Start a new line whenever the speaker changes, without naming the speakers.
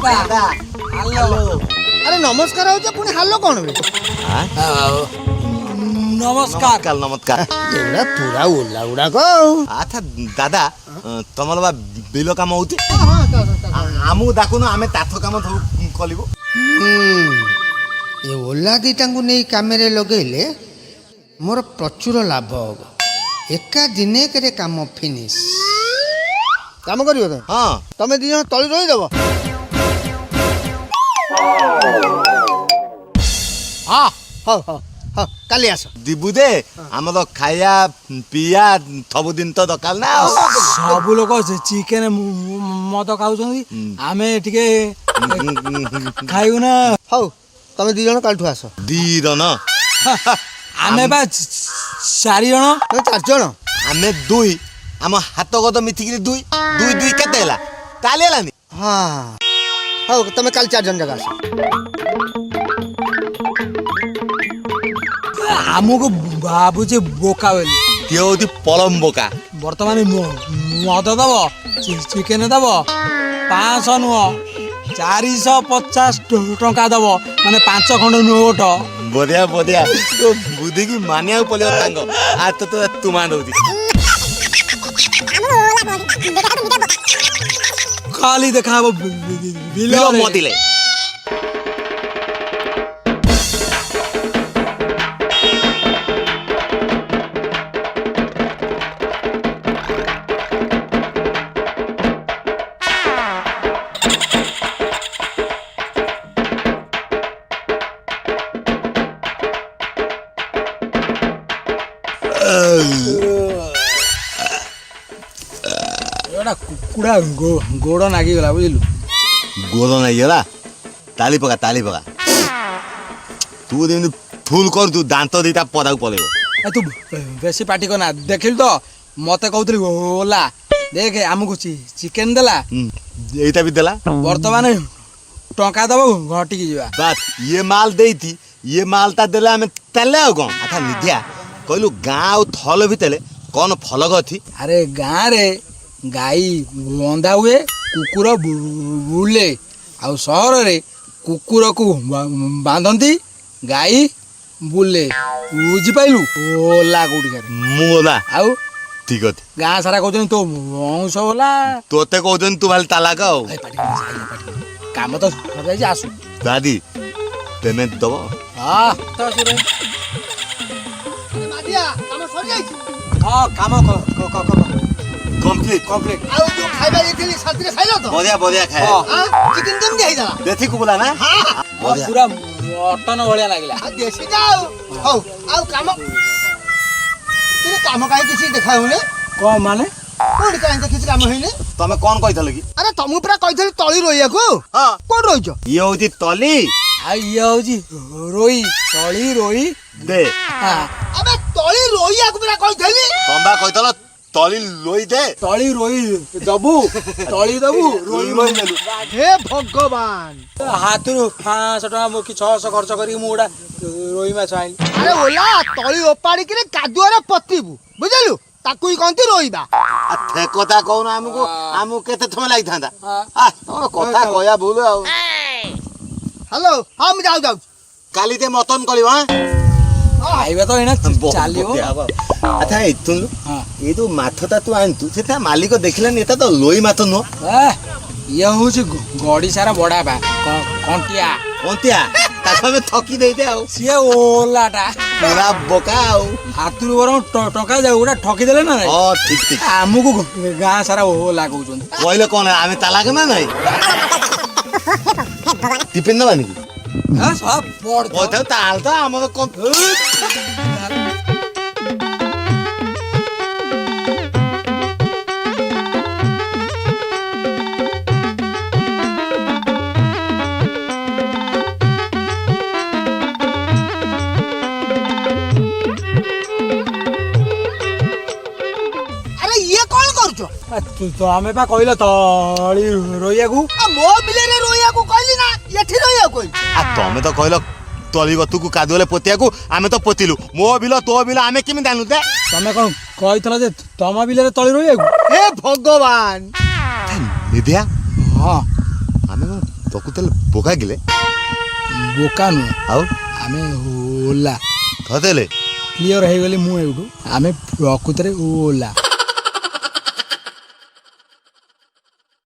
दादा हेलो
अरे नमस्कार हो पुणी हालो कौन बे
नमस्कार नमस्कार
एवढा पूरा ओला उडा को
अच्छा दादा तमर बा बिलो काम होती आमु डाकुन आमे ताथ काम कलिबो
ये ओला दीटा को नहीं कामेरे लगेले मोर प्रचुर लाभ होगा एका दिने करे काम फिनिश काम करियो तो
हां
तमे दी जण तळी रही देबो हां हां हां काली आस
दिबु दे हमर खाया पिया सब दिन तो दकाल ना
सब लोग चिकेन मद खाऊछंदी आमे टिके खाइउ ना
हौ तमे दी जण कालठु आस
दी दन
आमे बा चारि जण
तमे चार जण
आमे दुई हम हाथ गद मिथिक दुई दुई दुई केते हला ताले हलानी
हां हौ तमे काल चार जण जगह आस
आमुको बाबू जे बोका बेली
त्यो होती पलम बोका
वर्तमान मद दब चिकेन दब 500 नुह 450 टंका दब माने 5 खंड नोट
बढ़िया बढ़िया तो बुद्धि की मानिया पड़े तांगो आज तो तुमा दउती
खाली देखाबो
बिलो मोदिले
एटा कुकुड़ा गोड़ नागी गला बुझलु
गोदो नहीं गला ताली पका तू दिन फुल कर तू दांत दीटा पदाक पलेबो
तू बेसी पार्टी करना देखिल तो मते कहतली ओला देख आमको चिकेन देला
एटा भी देला
वर्तमान टंका दबो घटी की जीवा
बात ये माल देती ये माल ता देला हमें तले हो गो अच्छा निदिया कहलु गाँव थल भितले कौन फलक थी
अरे गाँ रे गाई बंधा हुए कुकुर बुले आउ सहर रे कुकुर को बांधती गाई बुले बुझी पाइलु ओला कोठी
मुला
आउ
ठीक है
गाँ सारा कहते तो वंश होला
तोते कहते तू भाई तालाक आओ
काम तो सर आसु
दादी पेमेंट दबो
हाँ तो
मादिया काम सर जाई
हाँ काम
कंप्लीट
कम्प्लीट
आउ जो खाइबा देथिली साथरे खाइलो तो
बढ़िया बढ़िया खाए
हां चिकन दम दे हैदला
देसी कुबला ना बढ़िया
पूरा मटन भलिया लागिला
आ देसी जाओ हौ आउ काम तेरे काम काहे किसी देखा होने
को माने
कोड काहे तो किसी काम होइने
तमे कौन कहितल की
अरे तमु पूरा कहिथली तळी रोइया को
हां
कोड रोइजो
ये होती तली
आ ये होजी रोई तळी रोई
दे
हाँ
अबे तळी रोइया को पूरा कहिथली
तंबा कहितल तली लोई दे
तळी रोई दबु तळी दबु रोई रोई नेलु
हे भगवान
हातरू 500 टका मो कि 600 खर्च करी मुडा रोई माछ आइल
अरे ओला तळी ओपाड़ी के कादुआरे पतिबु बुझलु ताकू ही कहती रोइबा
थे कथा कहू हमको हमको केते समय लागि थांदा
हाँ।
आ तोर कथा कहया भूल आ
हेलो हम जाऊ जाऊ
काली ते मतन कलियो हां
आइबा तो एना चालियो
अच्छा ए तुन
हाँ
ये तो माथता तू आन तू सेटा मालिक देखिलानी एता तो लोई माथ नो
ये होची गड़ी सारा बड़ा बा कंटिया
कोंतिया ताको में थकी देई दे आउ
सिए ओलाटा
पूरा बोका आउ
हातरू बरम टका जाऊ उडा ठकी देले ना
हां ठीक ठीक
आमुको गाँ सारा ओला कहउछन
कहले कोन आमे तालाक ना नहीं टिपिन बानी
हां सब पड़
ओथे ताल तो हमर को
तो हमें पा कहल तली रोइया को
मो बिले रे रोइया को कहली ना एठी रोइया को
आ तमे तो कहलो तली गतु को कादुले पोतिया को आमे तो पोतिलु मो बिलो तो बिलो आमे किमि जानू दे
तमे कोन कहितला जे तमा बिले रे तली रोइया को
हे भगवान
ନିଧିଆ
ହଁ
ଆମେ କଣ ପ୍ରକୃତରେ ବୋକା ଗିଲେ
ବୋକା ନୁହଁ
ଆଉ
ଆମେ ଓଲା
ଧରିଦେଲେ
କ୍ଲିଅର ହେଇଗଲି ମୁଁ ଏଇଠୁ ଆମେ ପ୍ରକୃତରେ ଓଲା